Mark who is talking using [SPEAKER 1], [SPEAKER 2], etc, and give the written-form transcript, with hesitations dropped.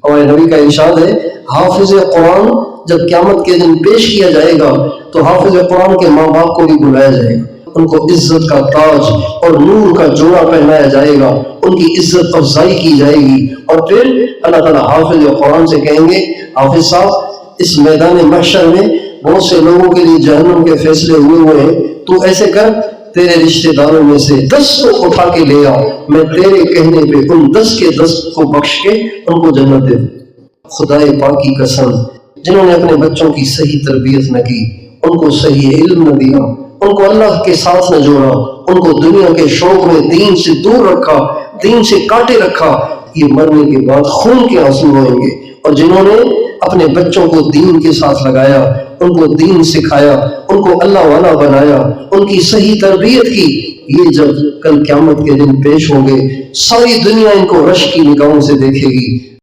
[SPEAKER 1] हमारे नबी का इरशाद है, हाफिज कुरान जब क़यामत के दिन पेश किया जाएगा तो हाफिज कुरान के माँ बाप को भी बुलाया जाएगा, उनको इज्जत का ताज और नूर का जोड़ा पहनाया जाएगा, उनकी इज्जत अफजाई की जाएगी। और फिर अल्लाह ताला हाफिज कुरान से कहेंगे, हाफिज साहब इस मैदान महशर में बहुत से लोगों के लिए जहन्नम के फैसले हुए हैं, तू ऐसे कर, तेरे रिश्तेदारों में से 10 को उठा के ले आओ, मैं तेरे कहने पे उन 10 के 10 को बख्श के उनको जन्नत दे दूं। खुदाए पाक की कसम, जिन्होंने अपने बच्चों की सही तरबियत न की, उनको सही इल्म न दिया, उनको अल्लाह के साथ न जोड़ा, उनको दुनिया के शौक में दीन से दूर रखा, दीन से काटे रखा, ये मरने के बाद खून के आंसू होंगे। और जिन्होंने अपने बच्चों को दीन के साथ लगाया, उनको दीन सिखाया, उनको अल्लाह वाला बनाया, उनकी सही तरबियत की, ये जब कल क़यामत के दिन पेश होंगे, सारी दुनिया इनको रश की निगाहों से देखेगी।